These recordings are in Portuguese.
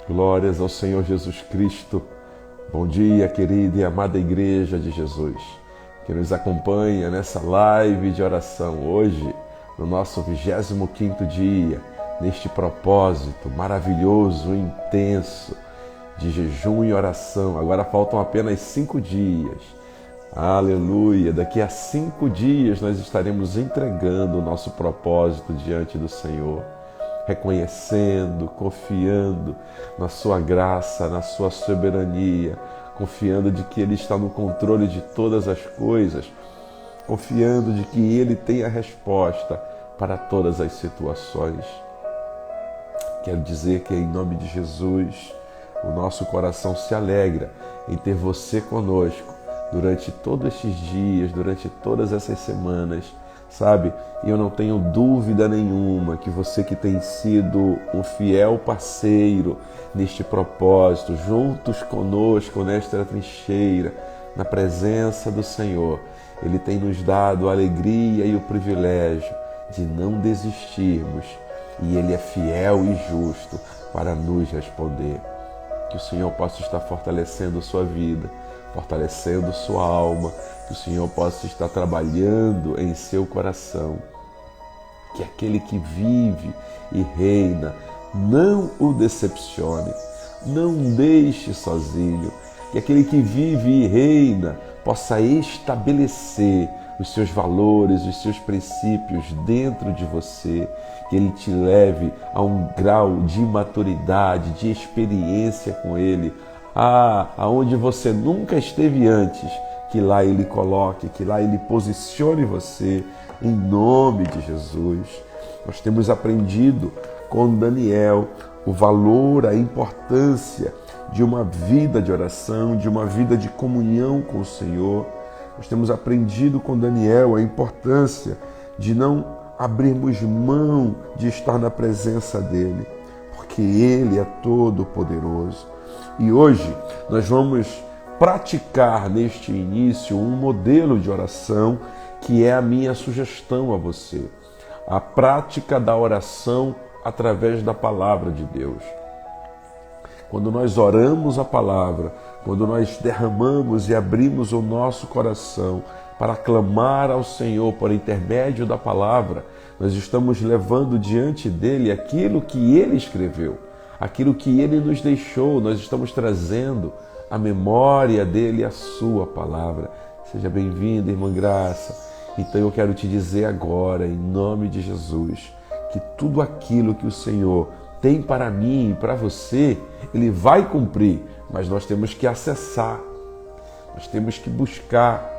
Glórias ao Senhor Jesus Cristo. Bom dia, querida e amada Igreja de Jesus, que nos acompanha nessa live de oração hoje, no nosso 25º dia, neste propósito maravilhoso, intenso, de jejum e oração. Agora faltam apenas 5 dias. Aleluia! Daqui a 5 dias nós estaremos entregando o nosso propósito diante do Senhor, reconhecendo, confiando na sua graça, na sua soberania, confiando de que Ele está no controle de todas as coisas, confiando de que Ele tem a resposta para todas as situações. Quero dizer que, em nome de Jesus, o nosso coração se alegra em ter você conosco durante todos estes dias, durante todas essas semanas, sabe? E eu não tenho dúvida nenhuma que você que tem sido um fiel parceiro neste propósito, juntos conosco nesta trincheira, na presença do Senhor, Ele tem nos dado a alegria e o privilégio de não desistirmos, e Ele é fiel e justo para nos responder. Que o Senhor possa estar fortalecendo sua vida, fortalecendo sua alma, que o Senhor possa estar trabalhando em seu coração, que aquele que vive e reina não o decepcione, não deixe sozinho, que aquele que vive e reina possa estabelecer os seus valores, os seus princípios dentro de você, que Ele te leve a um grau de maturidade, de experiência com Ele, aonde você nunca esteve antes, que lá Ele coloque, que lá Ele posicione você, em nome de Jesus. Nós temos aprendido com Daniel o valor, a importância de uma vida de oração, de uma vida de comunhão com o Senhor. Nós temos aprendido com Daniel a importância de não abrirmos mão de estar na presença dEle, porque Ele é todo-poderoso. E hoje nós vamos praticar neste início um modelo de oração que é a minha sugestão a você. A prática da oração através da palavra de Deus. Quando nós oramos a palavra, quando nós derramamos e abrimos o nosso coração para clamar ao Senhor por intermédio da palavra, nós estamos levando diante dEle aquilo que Ele escreveu, aquilo que Ele nos deixou, nós estamos trazendo a memória dEle, a sua palavra. Seja bem-vinda, irmã Graça. Então eu quero te dizer agora, em nome de Jesus, que tudo aquilo que o Senhor tem para mim e para você, Ele vai cumprir, mas nós temos que acessar, nós temos que buscar.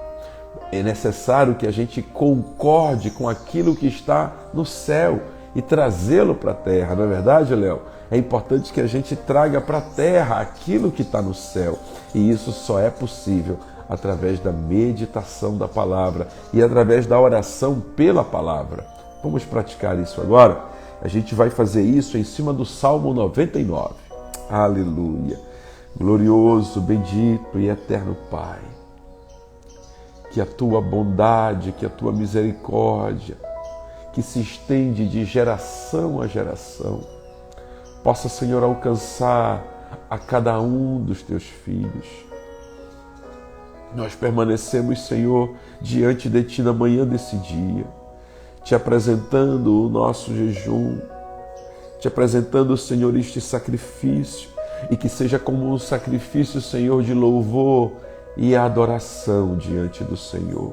É necessário que a gente concorde com aquilo que está no céu e trazê-lo para a terra, não é verdade, Léo? É importante que a gente traga para a terra aquilo que está no céu, e isso só é possível através da meditação da palavra e através da oração pela palavra. Vamos praticar isso agora? A gente vai fazer isso em cima do Salmo 99. Aleluia! Glorioso, bendito e eterno Pai, que a Tua bondade, que a Tua misericórdia, que se estende de geração a geração, possa, Senhor, alcançar a cada um dos Teus filhos. Nós permanecemos, Senhor, diante de Ti na manhã desse dia, Te apresentando o nosso jejum, Te apresentando, Senhor, este sacrifício, e que seja como um sacrifício, Senhor, de louvor e adoração diante do Senhor.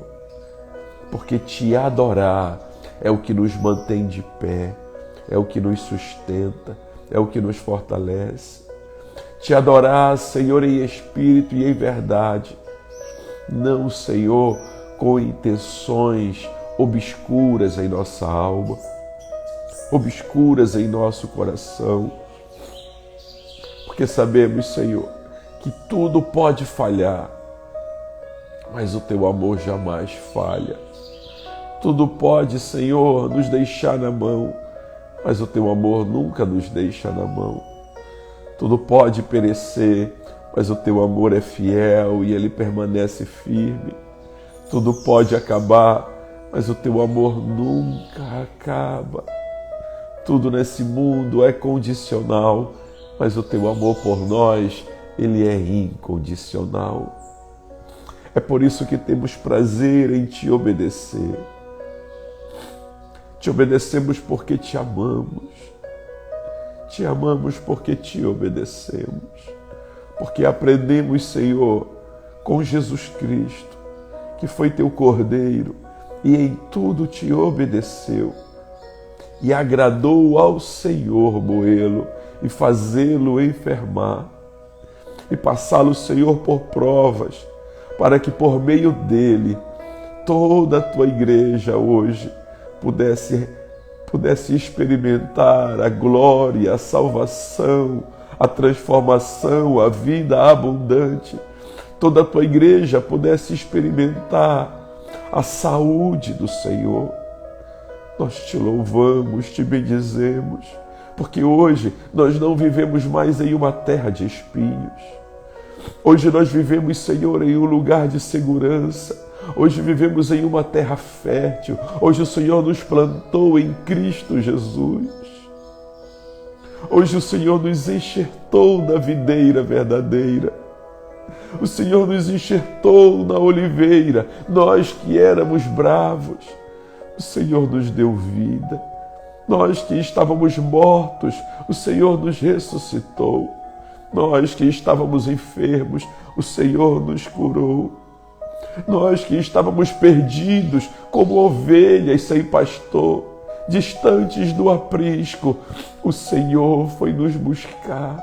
Porque Te adorar é o que nos mantém de pé, é o que nos sustenta, é o que nos fortalece. Te adorar, Senhor, em espírito e em verdade, não, Senhor, com intenções obscuras em nossa alma, obscuras em nosso coração, porque sabemos, Senhor, que tudo pode falhar, mas o Teu amor jamais falha. Tudo pode, Senhor, nos deixar na mão, mas o Teu amor nunca nos deixa na mão. Tudo pode perecer, mas o Teu amor é fiel e Ele permanece firme. Tudo pode acabar, mas o Teu amor nunca acaba. Tudo nesse mundo é condicional, mas o teu amor por nós, ele é incondicional. É por isso que temos prazer em te obedecer. Te obedecemos porque te amamos. Te amamos porque te obedecemos. Porque aprendemos, Senhor, com Jesus Cristo, que foi teu Cordeiro e em tudo te obedeceu. E agradou ao Senhor moê-lo e fazê-lo enfermar. E passá-lo, Senhor, por provas, para que por meio dele toda a tua igreja hoje pudesse experimentar a glória, a salvação, a transformação, a vida abundante. Toda a tua igreja pudesse experimentar a saúde do Senhor. Nós te louvamos, te bendizemos, porque hoje nós não vivemos mais em uma terra de espinhos. Hoje nós vivemos, Senhor, em um lugar de segurança. Hoje vivemos em uma terra fértil. Hoje o Senhor nos plantou em Cristo Jesus. Hoje o Senhor nos enxertou na videira verdadeira. O Senhor nos enxertou na oliveira. Nós que éramos bravos, o Senhor nos deu vida. Nós que estávamos mortos, o Senhor nos ressuscitou. Nós que estávamos enfermos, o Senhor nos curou. Nós que estávamos perdidos como ovelhas sem pastor, distantes do aprisco, o Senhor foi nos buscar,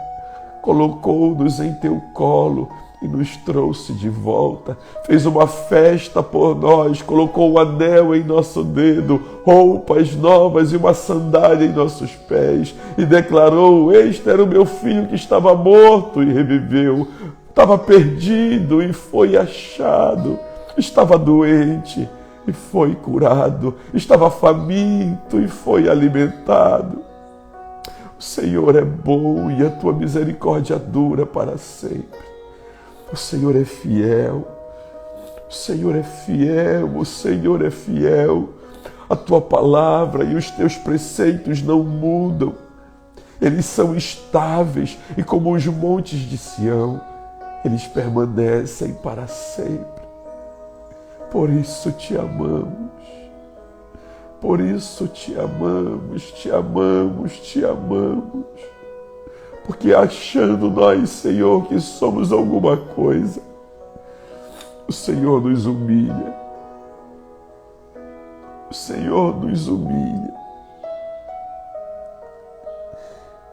colocou-nos em teu colo e nos trouxe de volta. Fez uma festa por nós, colocou um anel em nosso dedo, roupas novas e uma sandália em nossos pés e declarou: este era o meu filho que estava morto e reviveu. Estava perdido e foi achado, estava doente e foi curado, estava faminto e foi alimentado. O Senhor é bom e a tua misericórdia dura para sempre. O Senhor é fiel, o Senhor é fiel, o Senhor é fiel. A tua palavra e os teus preceitos não mudam, eles são estáveis e como os montes de Sião, eles permanecem para sempre. Por isso te amamos, por isso te amamos, te amamos, te amamos. Porque achando nós, Senhor, que somos alguma coisa, o Senhor nos humilha. O Senhor nos humilha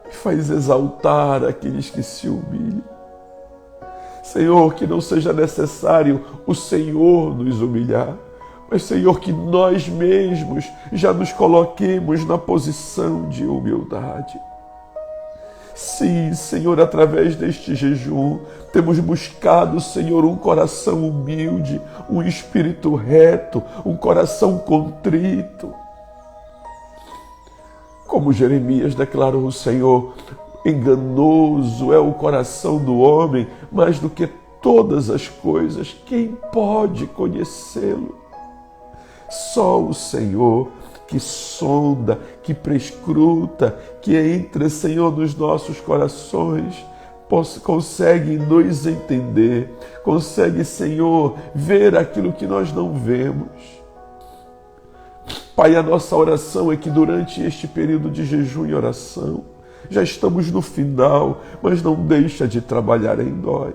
e faz exaltar aqueles que se humilham. Senhor, que não seja necessário o Senhor nos humilhar, mas, Senhor, que nós mesmos já nos coloquemos na posição de humildade. Sim, Senhor, através deste jejum, temos buscado, Senhor, um coração humilde, um espírito reto, um coração contrito. Como Jeremias declarou, Senhor, enganoso é o coração do homem, mais do que todas as coisas, quem pode conhecê-lo? Só o Senhor, que sonda, que prescruta, que entra, Senhor, nos nossos corações, consegue nos entender, consegue, Senhor, ver aquilo que nós não vemos. Pai, a nossa oração é que durante este período de jejum e oração, já estamos no final, mas não deixa de trabalhar em nós.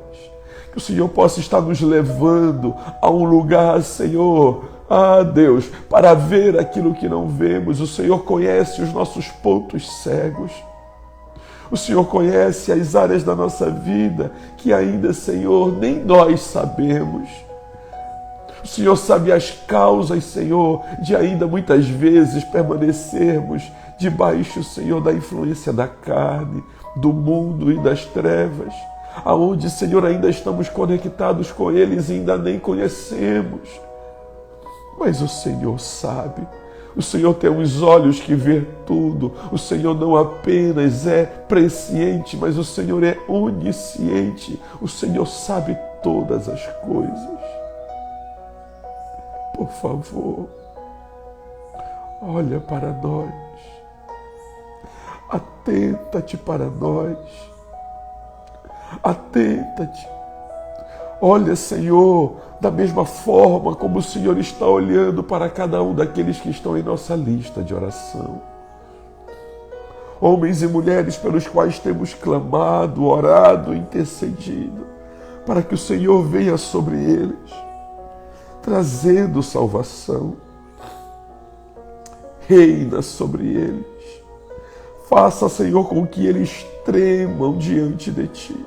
Que o Senhor possa estar nos levando a um lugar, Senhor, Deus, para ver aquilo que não vemos. O Senhor conhece os nossos pontos cegos. O Senhor conhece as áreas da nossa vida que ainda, Senhor, nem nós sabemos. O Senhor sabe as causas, Senhor, de ainda muitas vezes permanecermos debaixo, Senhor, da influência da carne, do mundo e das trevas, aonde, Senhor, ainda estamos conectados com eles e ainda nem conhecemos. Mas o Senhor sabe, o Senhor tem os olhos que vê tudo, o Senhor não apenas é presciente, mas o Senhor é onisciente, o Senhor sabe todas as coisas. Por favor, olha para nós, atenta-te para nós, Atenta-te. Olha, Senhor, da mesma forma como o Senhor está olhando para cada um daqueles que estão em nossa lista de oração. Homens e mulheres pelos quais temos clamado, orado, intercedido, para que o Senhor venha sobre eles, trazendo salvação. Reina sobre eles. Faça, Senhor, com que eles tremam diante de Ti.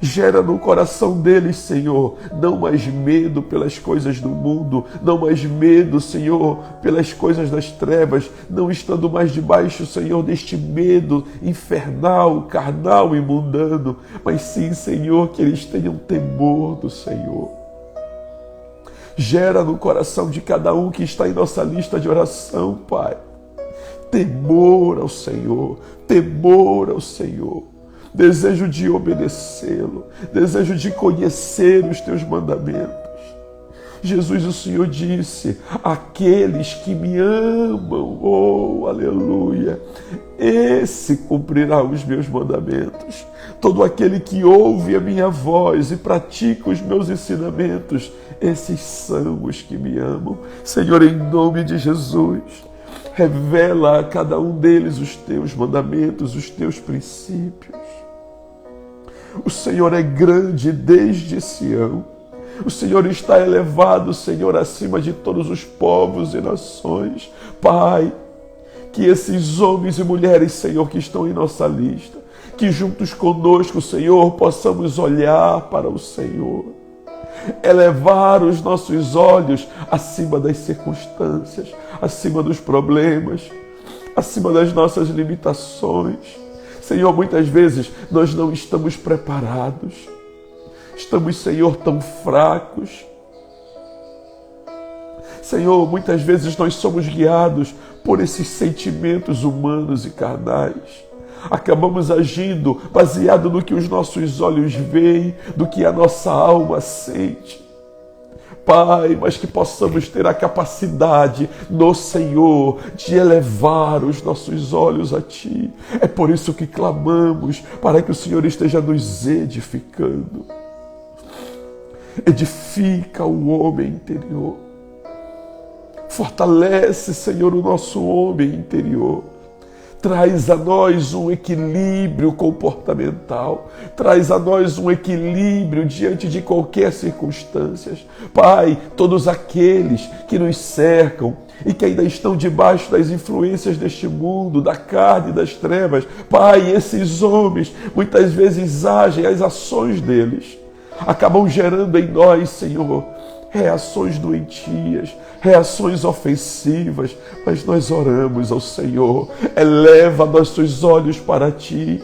Gera no coração deles, Senhor, não mais medo pelas coisas do mundo, não mais medo, Senhor, pelas coisas das trevas, não estando mais debaixo, Senhor, deste medo infernal, carnal e mundano, mas sim, Senhor, que eles tenham temor do Senhor. Gera no coração de cada um que está em nossa lista de oração, Pai, temor ao Senhor, temor ao Senhor. Desejo de obedecê-lo, desejo de conhecer os teus mandamentos. Jesus, o Senhor disse, aqueles que me amam, oh, aleluia, esse cumprirá os meus mandamentos. Todo aquele que ouve a minha voz e pratica os meus ensinamentos, esses são os que me amam. Senhor, em nome de Jesus, revela a cada um deles os teus mandamentos, os teus princípios. O Senhor é grande desde Sião. O Senhor está elevado, Senhor, acima de todos os povos e nações. Pai, que esses homens e mulheres, Senhor, que estão em nossa lista, que juntos conosco, Senhor, possamos olhar para o Senhor. Elevar os nossos olhos acima das circunstâncias, acima dos problemas, acima das nossas limitações. Senhor, muitas vezes nós não estamos preparados. Estamos, Senhor, tão fracos. Senhor, muitas vezes nós somos guiados por esses sentimentos humanos e carnais. Acabamos agindo baseado no que os nossos olhos veem, do que a nossa alma sente. Pai, mas que possamos ter a capacidade no Senhor de elevar os nossos olhos a Ti. É por isso que clamamos, para que o Senhor esteja nos edificando. Edifica o homem interior. Fortalece, Senhor, o nosso homem interior. Traz a nós um equilíbrio comportamental. Traz a nós um equilíbrio diante de qualquer circunstância. Pai, todos aqueles que nos cercam e que ainda estão debaixo das influências deste mundo, da carne e das trevas. Pai, esses homens muitas vezes agem, as ações deles acabam gerando em nós, Senhor, reações doentias, reações ofensivas, mas nós oramos ao Senhor, eleva nossos olhos para Ti.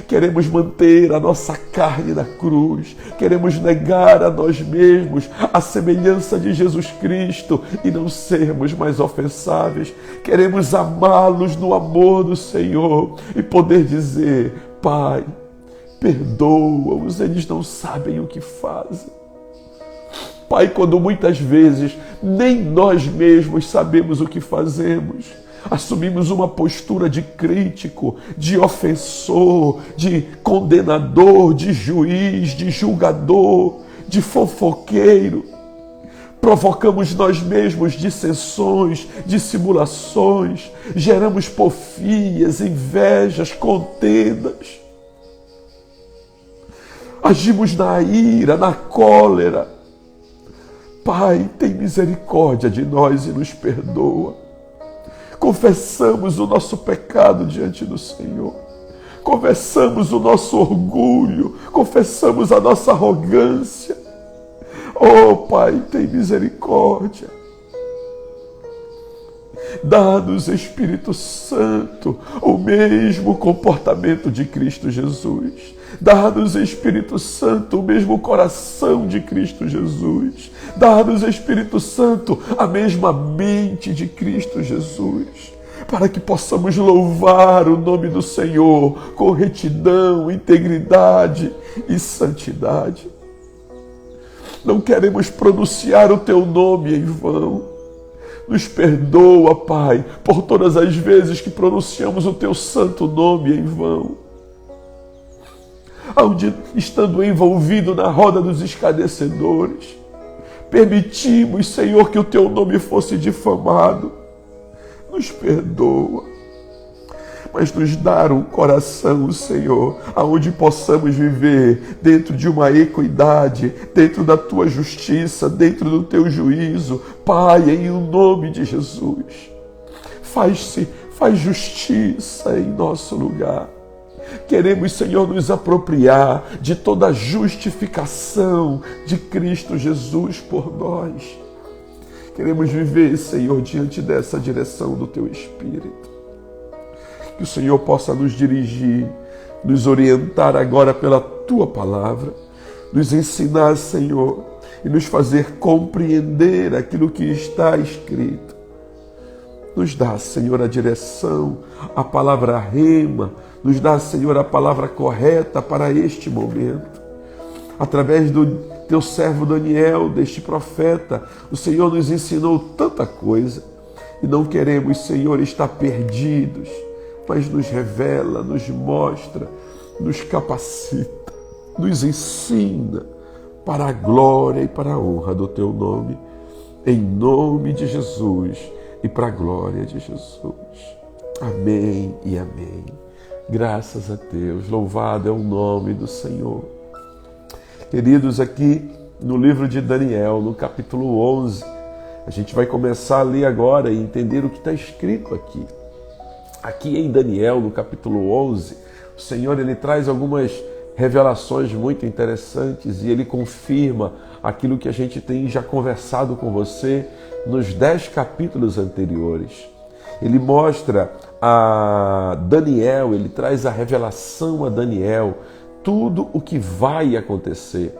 Queremos manter a nossa carne na cruz, queremos negar a nós mesmos a semelhança de Jesus Cristo e não sermos mais ofensáveis. Queremos amá-los no amor do Senhor e poder dizer, Pai, perdoa-os, eles não sabem o que fazem. Pai, quando muitas vezes nem nós mesmos sabemos o que fazemos, assumimos uma postura de crítico, de ofensor, de condenador, de juiz, de julgador, de fofoqueiro. Provocamos nós mesmos dissensões, dissimulações, geramos porfias, invejas, contendas. Agimos na ira, na cólera. Pai, tem misericórdia de nós e nos perdoa. Confessamos o nosso pecado diante do Senhor. Confessamos o nosso orgulho. Confessamos a nossa arrogância. Oh, Pai, tem misericórdia. Dá-nos, Espírito Santo, o mesmo comportamento de Cristo Jesus. Dá-nos, Espírito Santo, o mesmo coração de Cristo Jesus. Dá-nos, Espírito Santo, a mesma mente de Cristo Jesus, para que possamos louvar o nome do Senhor com retidão, integridade e santidade. Não queremos pronunciar o Teu nome em vão. Nos perdoa, Pai, por todas as vezes que pronunciamos o Teu santo nome em vão. onde, estando envolvido na roda dos escarnecedores, permitimos, Senhor, que o Teu nome fosse difamado. Nos perdoa, mas nos dá um coração, Senhor, aonde possamos viver dentro de uma equidade, dentro da Tua justiça, dentro do Teu juízo. Pai, em nome de Jesus, faz justiça em nosso lugar. Queremos, Senhor, nos apropriar de toda a justificação de Cristo Jesus por nós. Queremos viver, Senhor, diante dessa direção do Teu Espírito. Que o Senhor possa nos dirigir, nos orientar agora pela Tua palavra, nos ensinar, Senhor, e nos fazer compreender aquilo que está escrito. Nos dá, Senhor, a direção, a palavra rema, nos dá, Senhor, a palavra correta para este momento. Através do Teu servo Daniel, deste profeta, o Senhor nos ensinou tanta coisa e não queremos, Senhor, estar perdidos, mas nos revela, nos mostra, nos capacita, nos ensina para a glória e para a honra do Teu nome, em nome de Jesus e para a glória de Jesus. Amém e amém. Graças a Deus, louvado é o nome do Senhor. Queridos, aqui no livro de Daniel, no capítulo 11, a gente vai começar a ler agora e entender o que está escrito aqui. Aqui em Daniel, no capítulo 11, o Senhor ele traz algumas revelações muito interessantes e ele confirma aquilo que a gente tem já conversado com você nos 10 capítulos anteriores. Ele mostra a Daniel, ele traz a revelação a Daniel, tudo o que vai acontecer.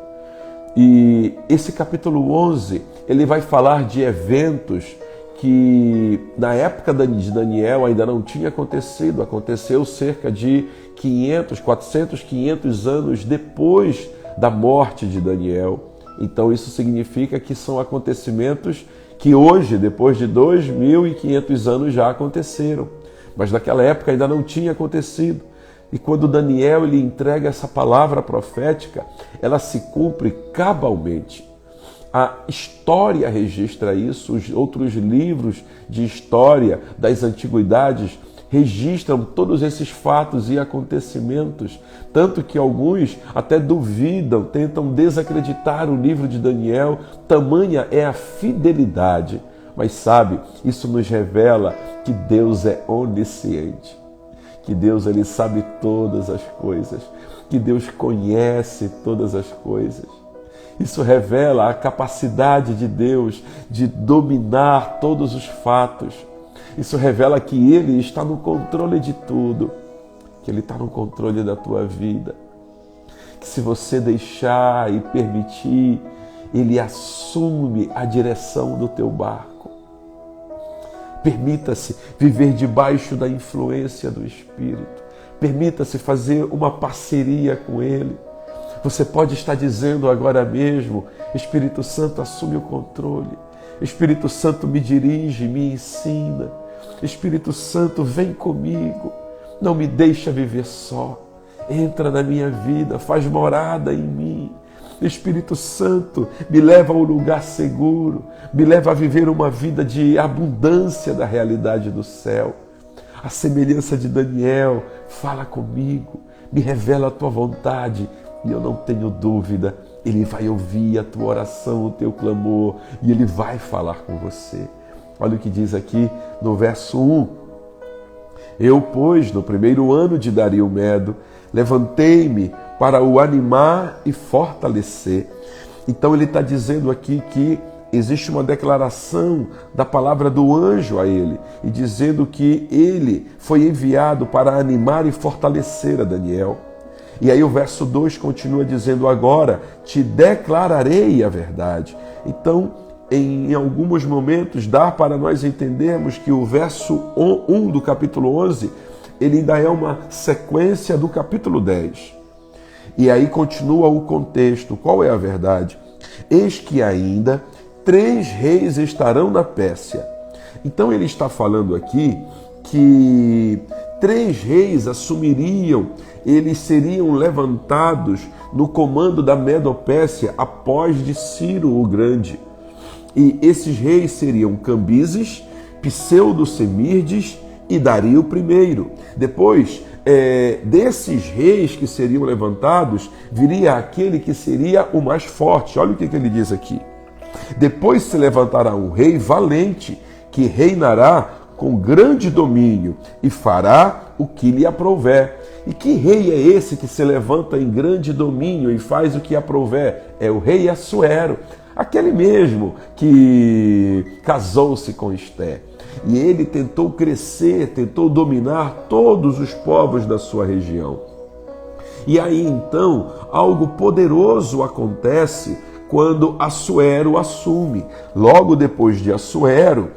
E esse capítulo 11, ele vai falar de eventos que na época de Daniel ainda não tinha acontecido. Aconteceu cerca de 500 anos depois da morte de Daniel. Então isso significa que são acontecimentos que hoje, depois de 2.500 anos, já aconteceram. Mas naquela época ainda não tinha acontecido. E quando Daniel ele entrega essa palavra profética, ela se cumpre cabalmente. A história registra isso, os outros livros de história das antiguidades registram todos esses fatos e acontecimentos, tanto que alguns até duvidam, tentam desacreditar o livro de Daniel, tamanha é a fidelidade. Mas sabe, isso nos revela que Deus é onisciente, que Deus ele sabe todas as coisas, que Deus conhece todas as coisas. Isso revela a capacidade de Deus de dominar todos os fatos. Isso revela que Ele está no controle de tudo, que Ele está no controle da tua vida. Que se você deixar e permitir, Ele assume a direção do teu barco. Permita-se viver debaixo da influência do Espírito. Permita-se fazer uma parceria com Ele. Você pode estar dizendo agora mesmo: Espírito Santo, assume o controle. Espírito Santo, me dirige, me ensina. Espírito Santo, vem comigo. Não me deixa viver só. Entra na minha vida, faz morada em mim. Espírito Santo, me leva a um lugar seguro, me leva a viver uma vida de abundância da realidade do céu. A semelhança de Daniel, fala comigo, me revela a tua vontade e eu não tenho dúvida, Ele vai ouvir a tua oração, o teu clamor e Ele vai falar com você. Olha o que diz aqui no verso 1. Eu, pois, no primeiro ano de Dario Medo, levantei-me para o animar e fortalecer. Então ele está dizendo aqui que existe uma declaração da palavra do anjo a ele, e dizendo que ele foi enviado para animar e fortalecer a Daniel. E aí o verso 2 continua dizendo: agora te declararei a verdade. Então, em alguns momentos, dá para nós entendermos que o verso 1 do capítulo 11, ele ainda é uma sequência do capítulo 10. E aí continua o contexto. Qual é a verdade? Eis que ainda 3 reis estarão na Pérsia. Então ele está falando aqui que 3 reis assumiriam eles seriam levantados no comando da Medo-Pérsia após de Ciro o Grande. E esses reis seriam Cambises, Pseudo-Semirdes e Dario I. Depois desses reis que seriam levantados, viria aquele que seria o mais forte. Olha o que ele diz aqui. Depois se levantará um rei valente, que reinará com grande domínio e fará o que lhe aprouver. E que rei é esse que se levanta em grande domínio e faz o que aprouver? É o rei Assuero, aquele mesmo que casou-se com Esté. E ele tentou crescer, tentou dominar todos os povos da sua região. E aí então algo poderoso acontece quando Assuero assume. Logo depois de Assuero,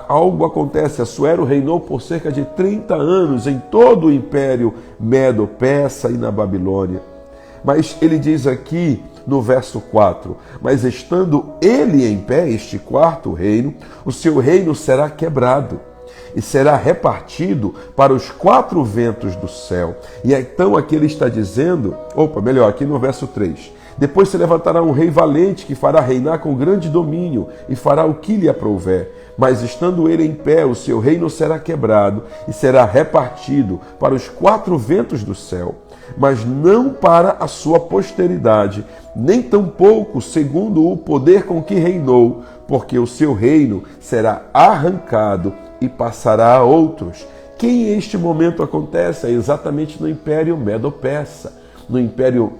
algo acontece. Assuero reinou por cerca de 30 anos em todo o Império Medo-Persa e na Babilônia. Mas ele diz aqui no verso 4, mas estando ele em pé, este quarto reino, o seu reino será quebrado e será repartido para os 4 ventos do céu. E então aqui ele está dizendo, aqui no verso 3, depois se levantará um rei valente que fará reinar com grande domínio e fará o que lhe aprouver. Mas estando ele em pé, o seu reino será quebrado e será repartido para os 4 ventos do céu, mas não para a sua posteridade, nem tampouco segundo o poder com que reinou, porque o seu reino será arrancado e passará a outros. Que em este momento acontece exatamente no Império Medo-Persa, no Império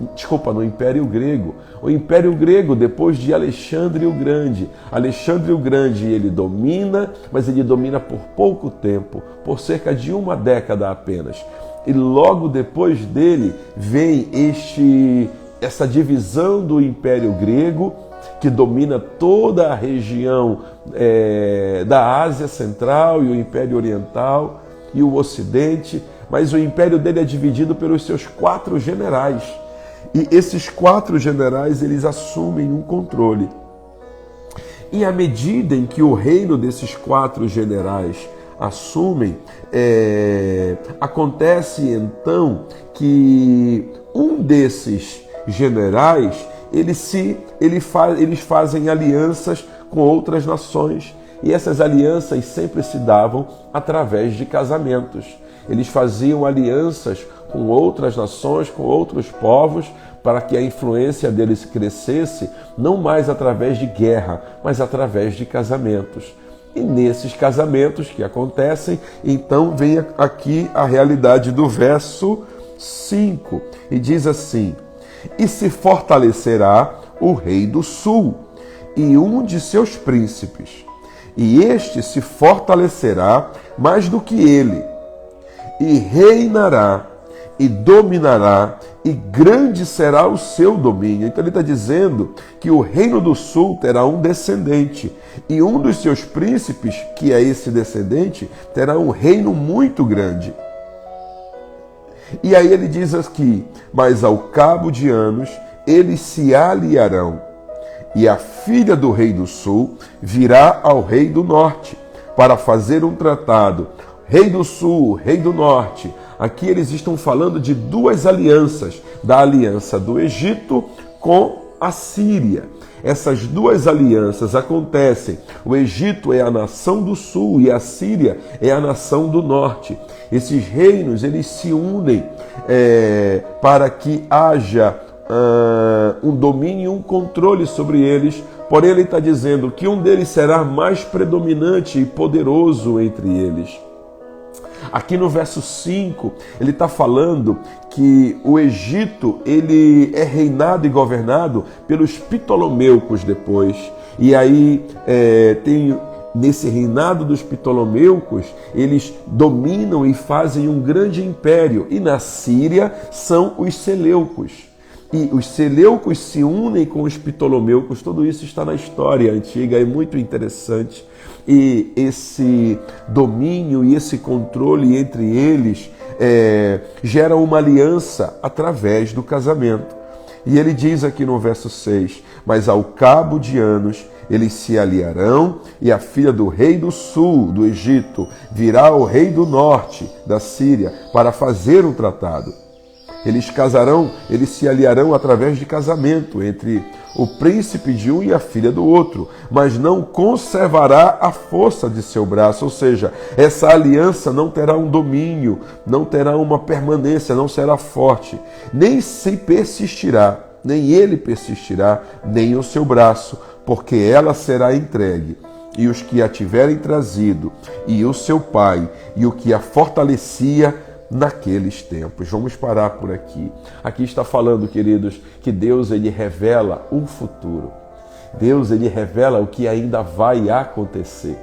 Grego. O Império Grego, depois de Alexandre o Grande. Alexandre o Grande, ele domina, mas ele domina por pouco tempo, por cerca de 1 década apenas. E logo depois dele vem essa divisão do Império Grego, que domina toda a região da Ásia Central e o Império Oriental e o Ocidente, mas o império dele é dividido pelos seus 4 generais. E esses 4 generais, eles assumem um controle. E à medida em que o reino desses 4 generais assumem, acontece então que um desses generais, eles fazem alianças com outras nações, e essas alianças sempre se davam através de casamentos. Eles faziam alianças com outras nações, com outros povos, para que a influência deles crescesse, não mais através de guerra, mas através de casamentos. E nesses casamentos que acontecem, então vem aqui a realidade do verso 5, e diz assim: e se fortalecerá o rei do sul e um de seus príncipes, e este se fortalecerá mais do que ele, e reinará e dominará, e grande será o seu domínio. Então ele está dizendo que o reino do sul terá um descendente, e um dos seus príncipes, que é esse descendente, terá um reino muito grande. E aí ele diz aqui, mas ao cabo de anos eles se aliarão, e a filha do rei do sul virá ao rei do norte, para fazer um tratado. Rei do sul, rei do norte. Aqui eles estão falando de 2 alianças, da aliança do Egito com a Síria. Essas 2 alianças acontecem. O Egito é a nação do sul e a Síria é a nação do norte. Esses reinos, eles se unem para que haja um domínio e um controle sobre eles. Porém, ele está dizendo que um deles será mais predominante e poderoso entre eles. Aqui no verso 5, ele está falando que o Egito, ele é reinado e governado pelos Ptolomeucos depois. E aí nesse reinado dos Ptolomeucos, eles dominam e fazem um grande império. E na Síria são os Seleucos. E os Seleucos se unem com os Ptolomeucos. Tudo isso está na história antiga, é muito interessante. E esse domínio e esse controle entre eles gera uma aliança através do casamento. E ele diz aqui no verso 6, mas ao cabo de anos eles se aliarão, e a filha do rei do sul, do Egito, virá ao rei do norte, da Síria, para fazer um tratado. Eles casarão, eles se aliarão através de casamento entre o príncipe de um e a filha do outro, mas não conservará a força de seu braço, ou seja, essa aliança não terá um domínio, não terá uma permanência, não será forte, nem se persistirá, nem ele persistirá, nem o seu braço, porque ela será entregue. E os que a tiverem trazido, e o seu pai, e o que a fortalecia naqueles tempos. Vamos parar por aqui. Aqui está falando, queridos, que Deus ele revela o futuro. Deus ele revela o que ainda vai acontecer.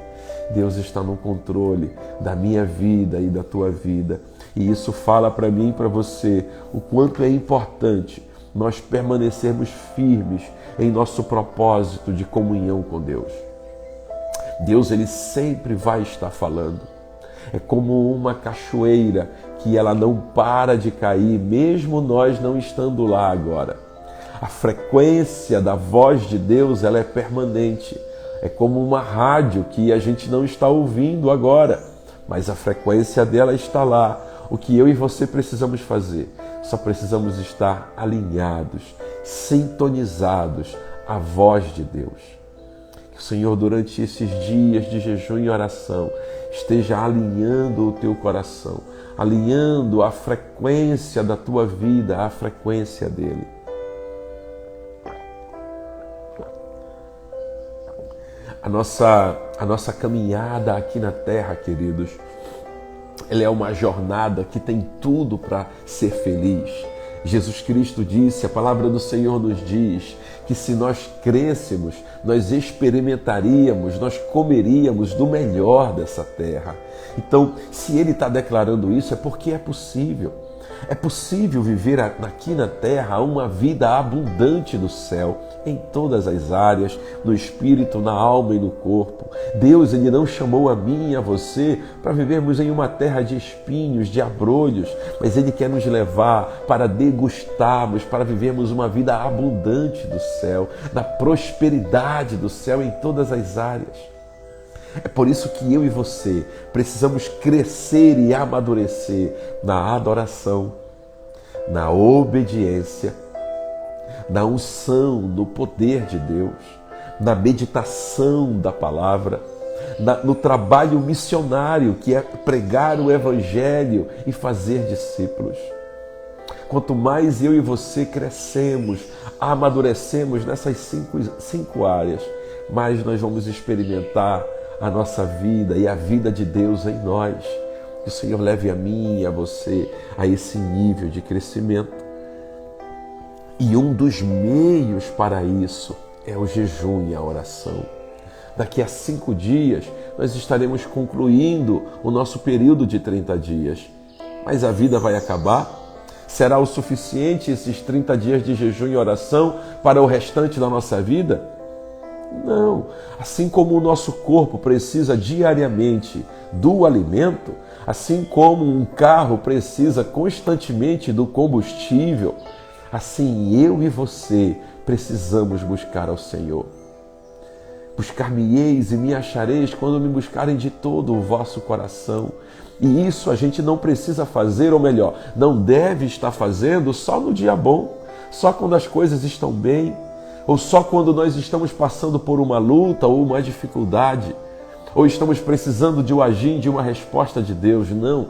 Deus está no controle da minha vida e da tua vida. E isso fala para mim e para você o quanto é importante nós permanecermos firmes em nosso propósito de comunhão com Deus. Deus ele sempre vai estar falando. É como uma cachoeira que ela não para de cair, mesmo nós não estando lá agora. A frequência da voz de Deus ela é permanente. É como uma rádio que a gente não está ouvindo agora, mas a frequência dela está lá. O que eu e você precisamos fazer? Só precisamos estar alinhados, sintonizados à voz de Deus. Que o Senhor, durante esses dias de jejum e oração, esteja alinhando o teu coração, alinhando a frequência da tua vida à frequência dele. A nossa caminhada aqui na terra, queridos, ela é uma jornada que tem tudo para ser feliz. Jesus Cristo disse, a palavra do Senhor nos diz, que se nós crescêssemos, nós experimentaríamos, nós comeríamos do melhor dessa terra. Então, se Ele está declarando isso, é porque é possível. É possível viver aqui na terra uma vida abundante do céu, em todas as áreas, no espírito, na alma e no corpo. Deus ele não chamou a mim e a você para vivermos em uma terra de espinhos, de abrolhos, mas Ele quer nos levar para degustarmos, para vivermos uma vida abundante do céu, da prosperidade do céu em todas as áreas. É por isso que eu e você precisamos crescer e amadurecer na adoração, na obediência, na unção, no poder de Deus, na meditação da palavra, no trabalho missionário que é pregar o Evangelho e fazer discípulos. Quanto mais eu e você crescemos, amadurecemos nessas cinco áreas, mais nós vamos experimentar a nossa vida e a vida de Deus em nós. Que o Senhor leve a mim e a você a esse nível de crescimento. E um dos meios para isso é o jejum e a oração. Daqui a 5 dias nós estaremos concluindo o nosso período de 30 dias. Mas a vida vai acabar? Será o suficiente esses 30 dias de jejum e oração para o restante da nossa vida? Não. Assim como o nosso corpo precisa diariamente do alimento, assim como um carro precisa constantemente do combustível, assim eu e você precisamos buscar ao Senhor. Buscar-me-eis e me achareis quando me buscarem de todo o vosso coração. E isso a gente não precisa fazer, ou melhor, não deve estar fazendo só no dia bom, só quando as coisas estão bem, ou só quando nós estamos passando por uma luta ou uma dificuldade, ou estamos precisando de um agir, de uma resposta de Deus. Não,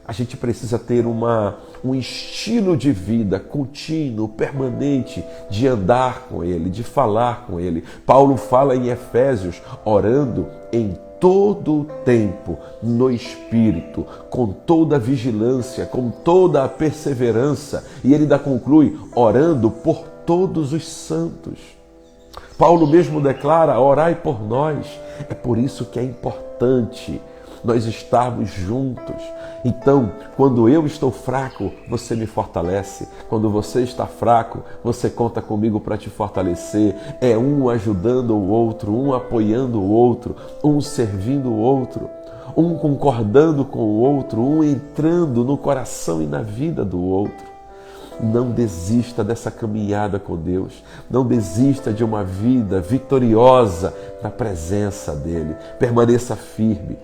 a gente precisa ter um estilo de vida contínuo, permanente, de andar com Ele, de falar com Ele. Paulo fala em Efésios, orando em todo o tempo, no Espírito, com toda a vigilância, com toda a perseverança. E ele ainda conclui, orando por todos os santos. Paulo mesmo declara, orai por nós. É por isso que é importante nós estarmos juntos. Então, quando eu estou fraco, você me fortalece. Quando você está fraco, você conta comigo para te fortalecer. É um ajudando o outro, um apoiando o outro, um servindo o outro, um concordando com o outro, um entrando no coração e na vida do outro. Não desista dessa caminhada com Deus. Não desista de uma vida vitoriosa na presença dEle. Permaneça firme.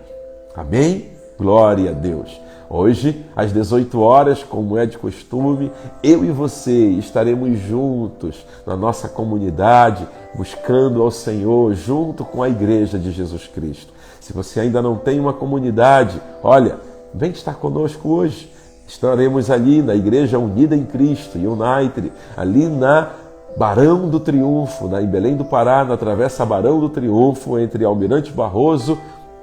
Amém? Glória a Deus. Hoje, às 18 horas, como é de costume, eu e você estaremos juntos na nossa comunidade, buscando ao Senhor junto com a Igreja de Jesus Cristo. Se você ainda não tem uma comunidade, olha, vem estar conosco hoje. Estaremos ali na Igreja Unida em Cristo, United, ali na Barão do Triunfo, em Belém do Pará, na Travessa Barão do Triunfo, entre Almirante Barroso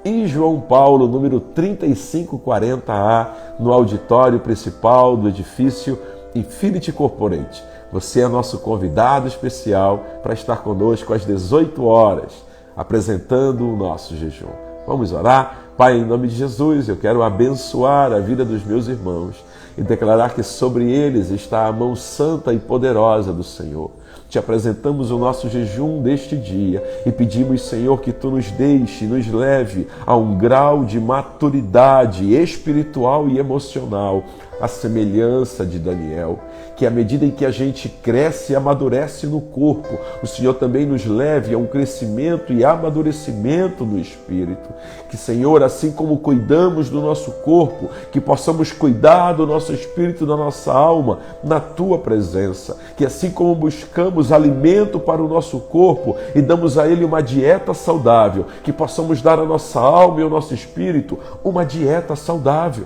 e João Paulo, número 3540A, no auditório principal do edifício Infinity Corporate. Você é nosso convidado especial para estar conosco às 18 horas, apresentando o nosso jejum. Vamos orar? Pai, em nome de Jesus, eu quero abençoar a vida dos meus irmãos e declarar que sobre eles está a mão santa e poderosa do Senhor. Te apresentamos o nosso jejum deste dia e pedimos, Senhor, que Tu nos deixe, nos leve a um grau de maturidade espiritual e emocional, à semelhança de Daniel. Que à medida em que a gente cresce e amadurece no corpo, o Senhor também nos leve a um crescimento e amadurecimento no espírito. Que, Senhor, assim como cuidamos do nosso corpo, que possamos cuidar do nosso espírito, da nossa alma, na Tua presença. Que assim como buscamos alimento para o nosso corpo e damos a ele uma dieta saudável, que possamos dar à nossa alma e ao nosso espírito uma dieta saudável.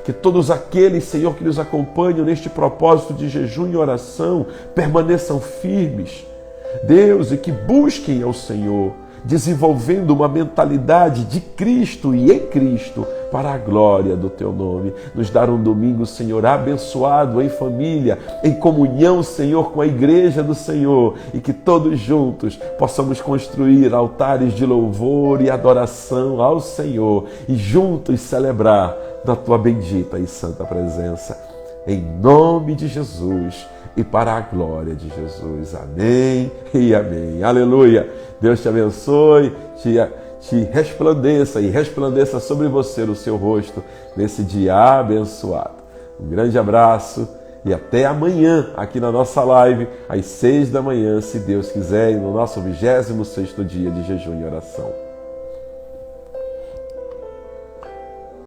Que todos aqueles, Senhor, que nos acompanham neste propósito de jejum e oração permaneçam firmes, Deus, e que busquem ao Senhor, desenvolvendo uma mentalidade de Cristo e em Cristo, para a glória do Teu nome. Nos dar um domingo, Senhor, abençoado em família, em comunhão, Senhor, com a Igreja do Senhor, e que todos juntos possamos construir altares de louvor e adoração ao Senhor e juntos celebrar da Tua bendita e santa presença. Em nome de Jesus e para a glória de Jesus. Amém e amém. Aleluia. Deus te abençoe, te resplandeça e resplandeça sobre você o seu rosto nesse dia abençoado. Um grande abraço e até amanhã aqui na nossa live às 6 da manhã, se Deus quiser, e no nosso 26º dia de jejum e oração.